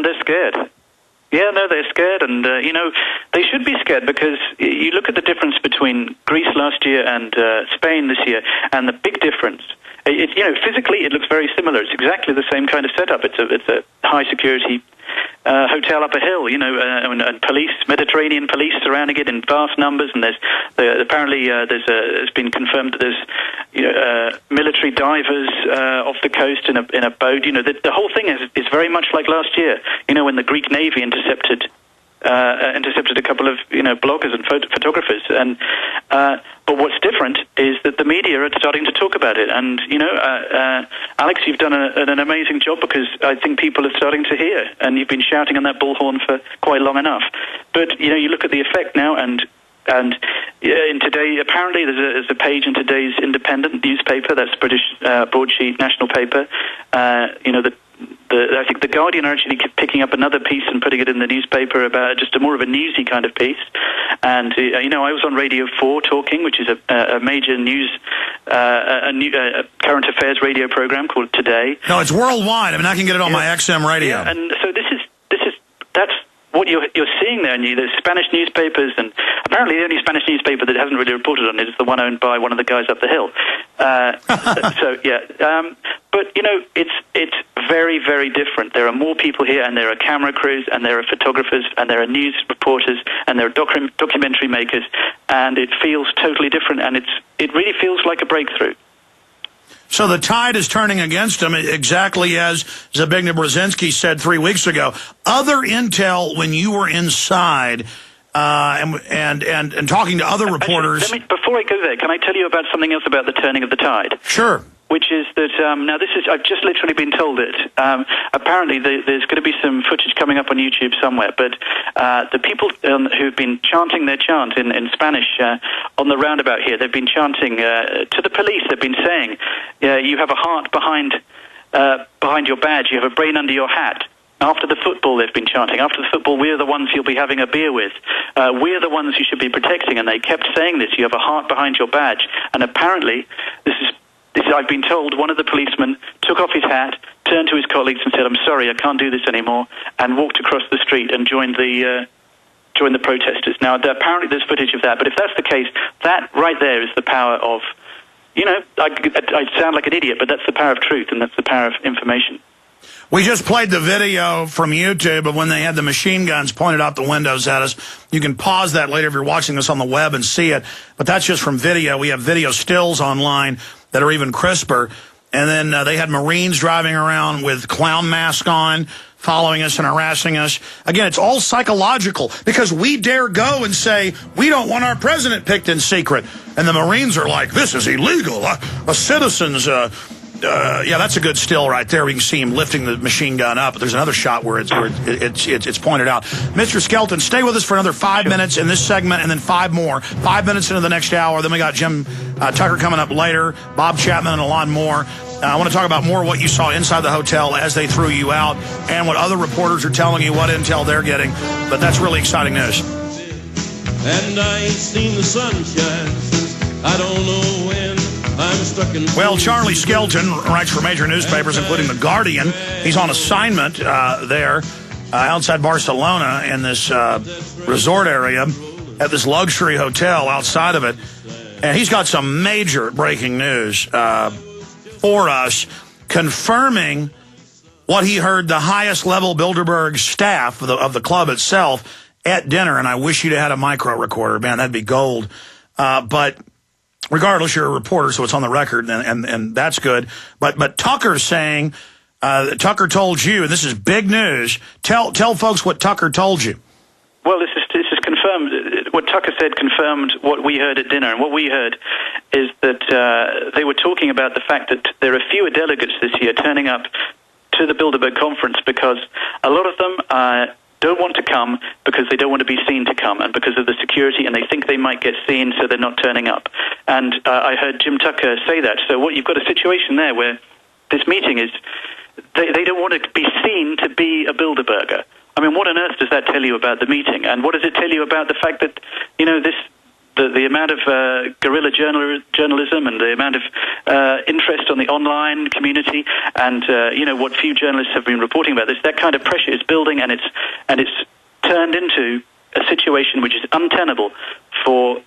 they're scared. Yeah, no, they're scared, and, they should be scared because you look at the difference between Greece last year and Spain this year, and the big difference. Physically it looks very similar. It's exactly the same kind of setup. It's a high-security hotel up a hill, and police, Mediterranean police surrounding it in vast numbers, and it's been confirmed that there's military divers off the coast in a boat. The whole thing is very much like last year, when the Greek Navy intercepted a couple of bloggers and photographers, and but what's different is that the media are starting to talk about it, and Alex, you've done an amazing job because I think people are starting to hear, and you've been shouting on that bullhorn for quite long enough. But you look at the effect now, and in today, apparently there's a page in today's Independent newspaper, that's British broadsheet national paper. I think the Guardian are actually picking up another piece and putting it in the newspaper about just more of a newsy kind of piece. And I was on Radio 4 talking, which is a major news, current affairs radio program called Today. No, it's worldwide. I mean, I can get it on my XM radio. Yeah, and so that's what you're seeing there. And there's Spanish newspapers, and apparently the only Spanish newspaper that hasn't really reported on it is the one owned by one of the guys up the hill. But it's very, very different. There are more people here, and there are camera crews, and there are photographers, and there are news reporters, and there are documentary makers, and it feels totally different, and it really feels like a breakthrough. So the tide is turning against him, exactly as Zbigniew Brzezinski said 3 weeks ago. Other intel when you were inside and talking to other reporters. Actually, before I go there, can I tell you about something else about the turning of the tide? Sure. Which is that, I've just literally been told it. Apparently there's going to be some footage coming up on YouTube somewhere, but the people who've been chanting their chant in Spanish on the roundabout here, they've been chanting to the police. They've been saying, you have a heart behind your badge, you have a brain under your hat. After the football, they've been chanting. After the football, we're the ones you'll be having a beer with. We're the ones you should be protecting. And they kept saying this, you have a heart behind your badge. And apparently, I've been told one of the policemen took off his hat, turned to his colleagues and said, I'm sorry, I can't do this anymore, and walked across the street and joined the protesters. Now, apparently there's footage of that, but if that's the case, that right there is the power of, I sound like an idiot, but that's the power of truth, and that's the power of information. We just played the video from YouTube of when they had the machine guns pointed out the windows at us. You can pause that later if you're watching this on the web and see it, but that's just from video. We have video stills online that are even crisper. And then they had Marines driving around with clown masks on, following us and harassing us. Again, it's all psychological because we dare go and say, we don't want our president picked in secret. And the Marines are like, this is illegal. A citizen's... yeah, that's a good still right there. We can see him lifting the machine gun up. But there's another shot where it's pointed out. Mr. Skelton, stay with us for another 5 minutes in this segment, and then 5 more. 5 minutes into the next hour. Then we got Jim Tucker coming up later, Bob Chapman, and a lot more. I want to talk about more what you saw inside the hotel as they threw you out, and what other reporters are telling you, what intel they're getting. But that's really exciting news. And I ain't seen the sunshine since I don't know when. Well, Charlie Skelton writes for major newspapers, including The Guardian. He's on assignment there outside Barcelona in this resort area at this luxury hotel outside of it. And he's got some major breaking news for us, confirming what he heard the highest level Bilderberg staff of the club itself at dinner. And I wish you'd had a micro recorder. Man, that'd be gold. But... regardless, you're a reporter, so it's on the record, and that's good. But Tucker's saying, Tucker told you, and this is big news. Tell folks what Tucker told you. Well, this is confirmed. What Tucker said confirmed what we heard at dinner, and what we heard is that they were talking about the fact that there are fewer delegates this year turning up to the Bilderberg conference because a lot of them don't want to come because they don't want to be seen to come, and because of the security, and they think they might get seen, so they're not turning up. And I heard Jim Tucker say that. So what you've got a situation there where this meeting is, they don't want to be seen to be a Bilderberger. I mean, what on earth does that tell you about the meeting? And what does it tell you about the fact that, the amount of guerrilla journalism and the amount of interest on the online community, and what few journalists have been reporting about this, that kind of pressure is building, and it's turned into a situation which is untenable for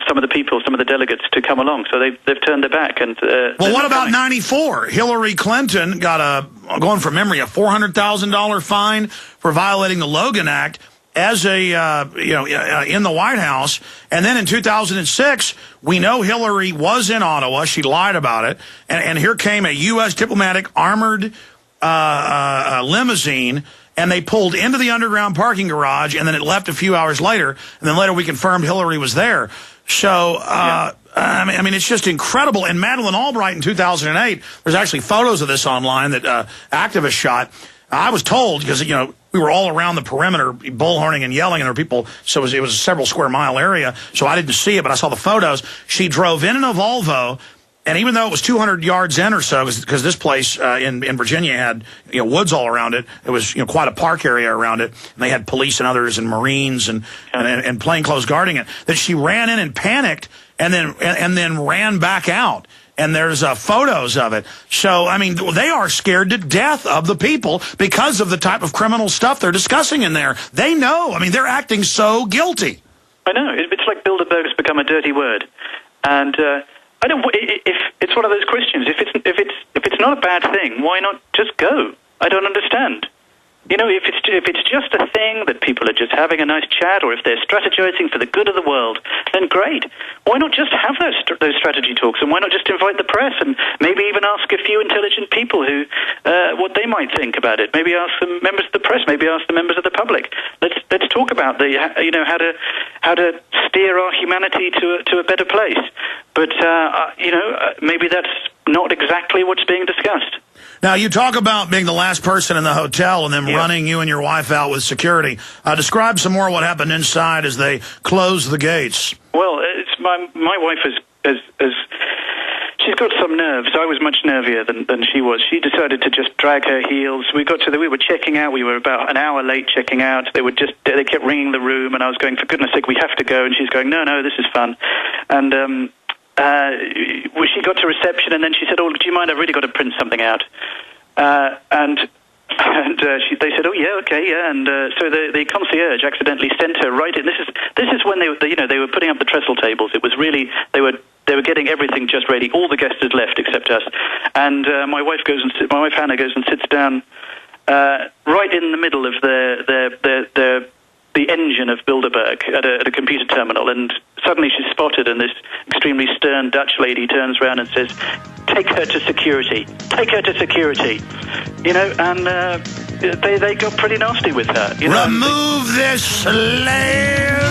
some of the delegates to come along. So they've turned their back. And well, what about 94? Hillary Clinton got going from memory, a $400,000 fine for violating the Logan Act as in the White House. And then in 2006, we know Hillary was in Ottawa. She lied about it. And here came a U.S. diplomatic armored limousine, and they pulled into the underground parking garage, and then it left a few hours later, and then later we confirmed Hillary was there. So, I mean, it's just incredible. And Madeleine Albright in 2008, there's actually photos of this online that activists shot. I was told, because, we were all around the perimeter bullhorning and yelling, and there were people, so it was a several square mile area, so I didn't see it, but I saw the photos. She drove in a Volvo, and even though it was 200 yards in or so, because this place in Virginia had woods all around it, it was quite a park area around it, and they had police and others and Marines and plainclothes guarding it, that she ran in and panicked and then ran back out. And there's photos of it. So, I mean, they are scared to death of the people because of the type of criminal stuff they're discussing in there. They know. I mean, they're acting so guilty. I know. It's like Bilderberg has become a dirty word. And I don't. If it's one of those questions, if it's not a bad thing, why not just go? I don't understand. If it's just a thing that people are just having a nice chat, or if they're strategizing for the good of the world, then great. Why not just have those strategy talks, and why not just invite the press, and maybe even ask a few intelligent people who what they might think about it? Maybe ask the members of the press, maybe ask the members of the public. Let's talk about how to steer our humanity to a better place. But maybe that's not exactly what's being discussed. Now, you talk about being the last person in the hotel and them running you and your wife out with security. Describe some more what happened inside as they closed the gates. Well, it's my wife has she's got some nerves. I was much nervier than she was. She decided to just drag her heels. We were checking out. We were about an hour late checking out. They kept ringing the room, and I was going, for goodness sake, we have to go. And she's going, no, this is fun. And she got to reception, and then she said, "Oh, do you mind? I've really got to print something out." They said, "Oh yeah, okay, yeah." And so the concierge accidentally sent her right in. This is when they were putting up the trestle tables. It was really they were getting everything just ready. All the guests had left except us. And my wife Hannah goes and sits down right in the middle of the engine of Bilderberg at a computer terminal, and suddenly she's spotted, and this extremely stern Dutch lady turns around and says, "Take her to security. Take her to security." And they got pretty nasty with her. Remove this slave